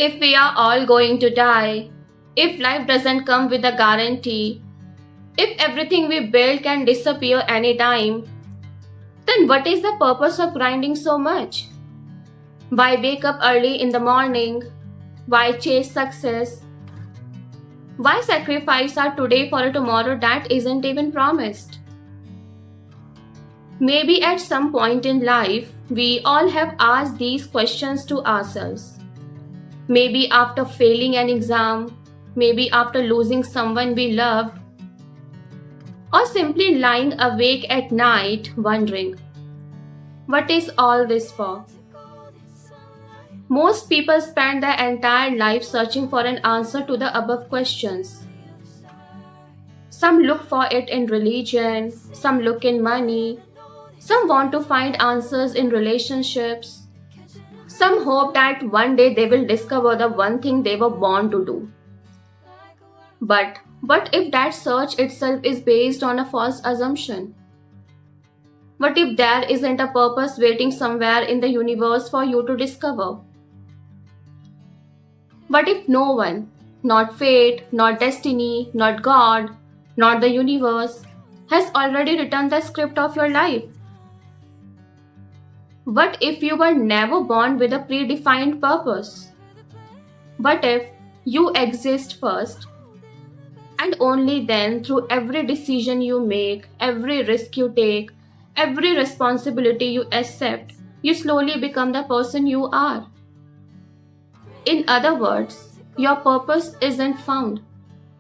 If we are all going to die, if life doesn't come with a guarantee, if everything we build can disappear anytime, then what is the purpose of grinding so much? Why wake up early in the morning? Why chase success? Why sacrifice our today for a tomorrow that isn't even promised? Maybe at some point in life, we all have asked these questions to ourselves. Maybe after failing an exam, maybe after losing someone we loved, or simply lying awake at night wondering, what is all this for? Most people spend their entire life searching for an answer to the above questions. Some look for it in religion, some look in money, some want to find answers in relationships, some hope that one day they will discover the one thing they were born to do. But what if that search itself is based on a false assumption? What if there isn't a purpose waiting somewhere in the universe for you to discover? What if no one, not fate, not destiny, not God, not the universe, has already written the script of your life? What if you were never born with a predefined purpose? What if you exist first, and only then, through every decision you make, every risk you take, every responsibility you accept, you slowly become the person you are? In other words, your purpose isn't found,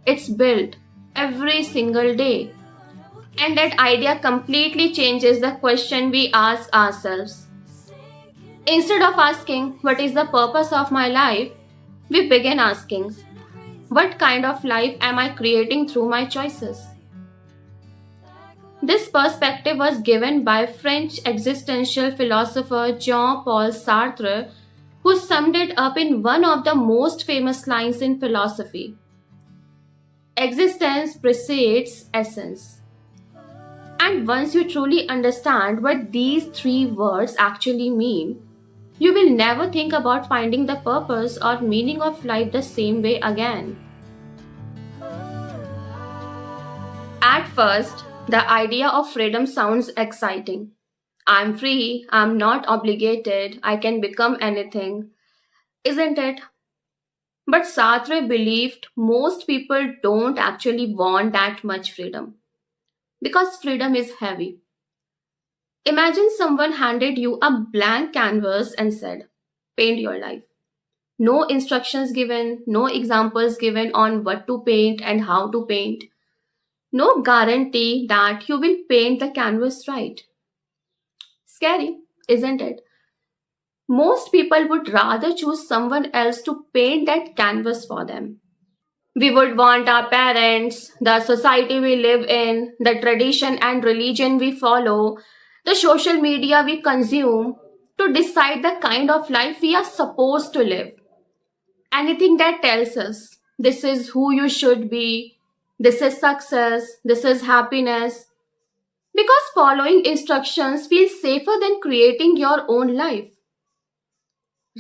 it's built every single day. And that idea completely changes the question we ask ourselves. Instead of asking, what is the purpose of my life? We begin asking, what kind of life am I creating through my choices? This perspective was given by French existential philosopher Jean-Paul Sartre, who summed it up in one of the most famous lines in philosophy. Existence precedes essence. And once you truly understand what these three words actually mean, you will never think about finding the purpose or meaning of life the same way again. At first, the idea of freedom sounds exciting. I'm free, I'm not obligated, I can become anything, isn't it? But Sartre believed most people don't actually want that much freedom because freedom is heavy. Imagine someone handed you a blank canvas and said, paint your life. No instructions given, no examples given on what to paint and how to paint. No guarantee that you will paint the canvas right. Scary, isn't it? Most people would rather choose someone else to paint that canvas for them. We would want our parents, the society we live in, the tradition and religion we follow, the social media we consume to decide the kind of life we are supposed to live. Anything that tells us this is who you should be, this is success, this is happiness. Because following instructions feels safer than creating your own life,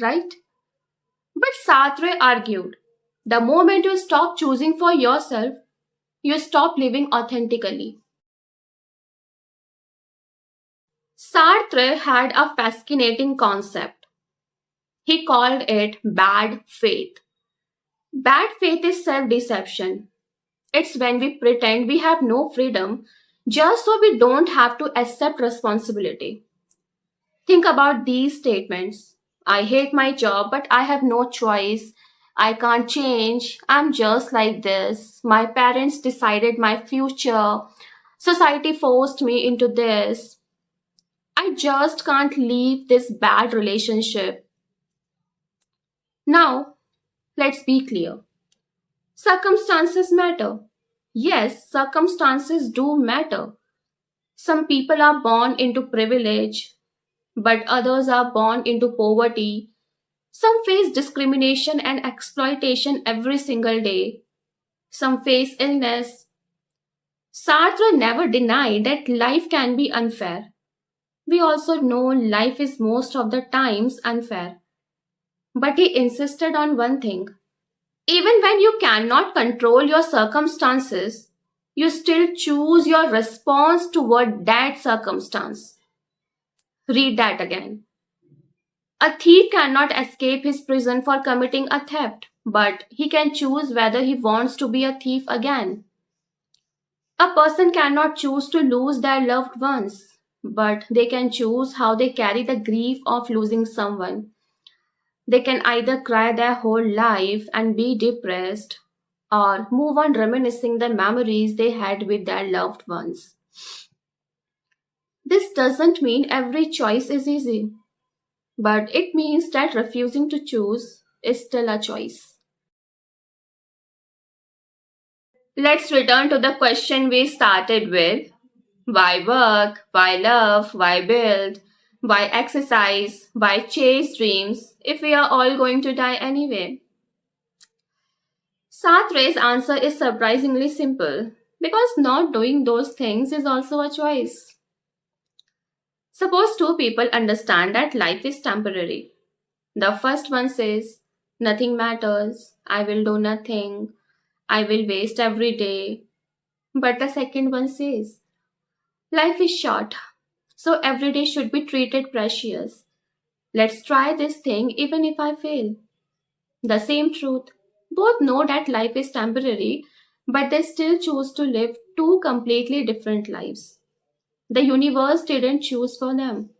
right? But Sartre argued the moment you stop choosing for yourself, you stop living authentically. Sartre had a fascinating concept. He called it bad faith. Bad faith is self deception. It's when we pretend we have no freedom just so we don't have to accept responsibility. Think about these statements. I hate my job, but I have no choice. I can't change. I'm just like this. My parents decided my future. Society forced me into this. I just can't leave this bad relationship. Now, let's be clear. Circumstances matter. Yes, circumstances do matter. Some people are born into privilege, but others are born into poverty. Some face discrimination and exploitation every single day. Some face illness. Sartre never denied that life can be unfair. We also know life is most of the times unfair. But he insisted on one thing. Even when you cannot control your circumstances, you still choose your response toward that circumstance. Read that again. A thief cannot escape his prison for committing a theft, but he can choose whether he wants to be a thief again. A person cannot choose to lose their loved ones, but they can choose how they carry the grief of losing someone. They can either cry their whole life and be depressed, or move on reminiscing the memories they had with their loved ones. This doesn't mean every choice is easy, but it means that refusing to choose is still a choice. Let's return to the question we started with. Why work? Why love? Why build? Why exercise? Why chase dreams if we are all going to die anyway? Sartre's answer is surprisingly simple because not doing those things is also a choice. Suppose two people understand that life is temporary. The first one says, nothing matters, I will do nothing, I will waste every day. But the second one says, life is short, so every day should be treated precious. Let's try this thing even if I fail. The same truth. Both know that life is temporary, but they still choose to live two completely different lives. The universe didn't choose for them.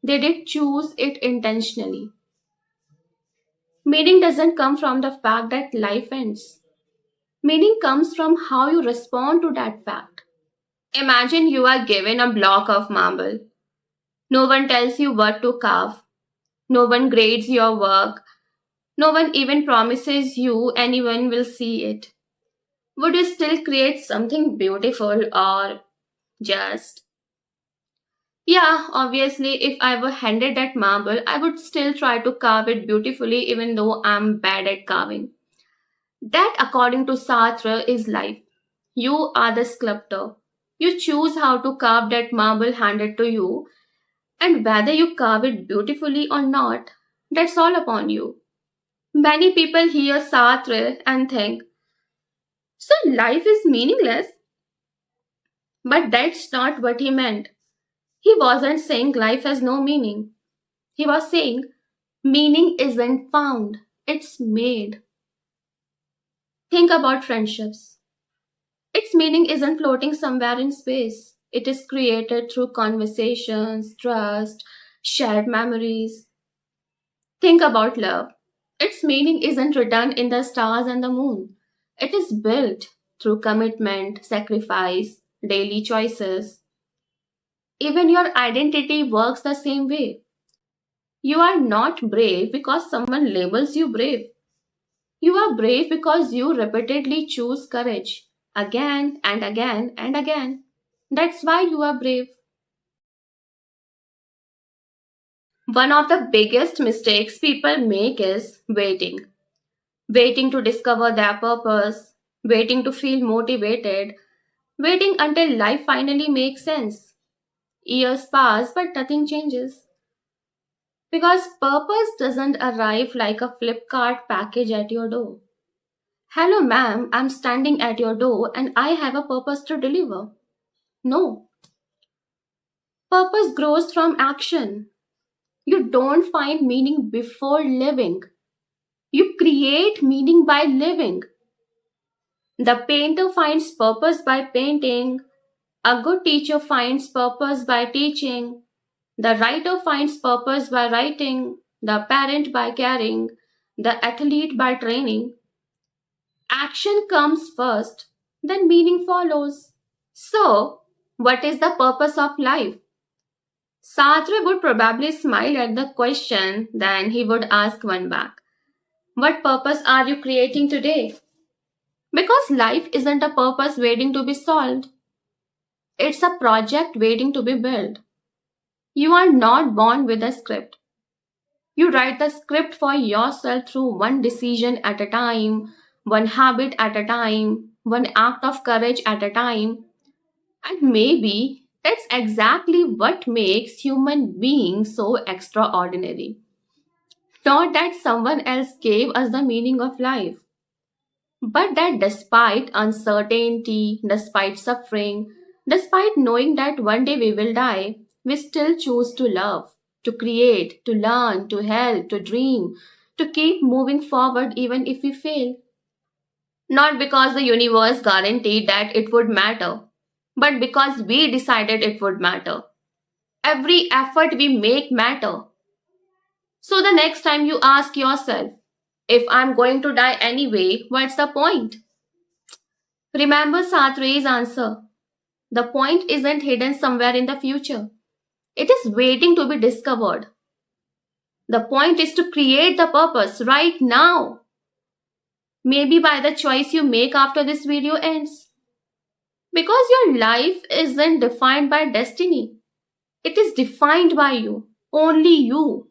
They did choose it intentionally. Meaning doesn't come from the fact that life ends. Meaning comes from how you respond to that fact. Imagine you are given a block of marble. No one tells you what to carve. No one grades your work. No one even promises you anyone will see it. Would you still create something beautiful or just? Yeah, obviously, if I were handed that marble, I would still try to carve it beautifully even though I'm bad at carving. That, according to Sartre, is life. You are the sculptor. You choose how to carve that marble handed to you, and whether you carve it beautifully or not, that's all upon you. Many people hear Sartre and think, so life is meaningless? But that's not what he meant. He wasn't saying life has no meaning. He was saying meaning isn't found, it's made. Think about friendships. Its meaning isn't floating somewhere in space. It is created through conversations, trust, shared memories. Think about love. Its meaning isn't written in the stars and the moon. It is built through commitment, sacrifice, daily choices. Even your identity works the same way. You are not brave because someone labels you brave. You are brave because you repeatedly choose courage again and again and again. That's why you are brave. One of the biggest mistakes people make is waiting. Waiting to discover their purpose, waiting to feel motivated, waiting until life finally makes sense. Years pass, but nothing changes. Because purpose doesn't arrive like a Flipkart package at your door. Hello, ma'am, I'm standing at your door and I have a purpose to deliver. No, purpose grows from action. You don't find meaning before living, you create meaning by living. The painter finds purpose by painting, a good teacher finds purpose by teaching, the writer finds purpose by writing, the parent by caring, the athlete by training. Action comes first, then meaning follows. So, what is the purpose of life? Sartre would probably smile at the question, then he would ask one back. What purpose are you creating today? Because life isn't a purpose waiting to be solved, it's a project waiting to be built. You are not born with a script. You write the script for yourself through one decision at a time, one habit at a time, one act of courage at a time. And maybe that's exactly what makes human beings so extraordinary. Not that someone else gave us the meaning of life, but that despite uncertainty, despite suffering, despite knowing that one day we will die, we still choose to love, to create, to learn, to help, to dream, to keep moving forward even if we fail. Not because the universe guaranteed that it would matter, but because we decided it would matter. Every effort we make matter. So the next time you ask yourself, if I'm going to die anyway, what's the point? Remember Sathre's answer. The point isn't hidden somewhere in the future. It is waiting to be discovered. The point is to create the purpose right now. Maybe by the choice you make after this video ends. Because your life isn't defined by destiny. It is defined by you. Only you.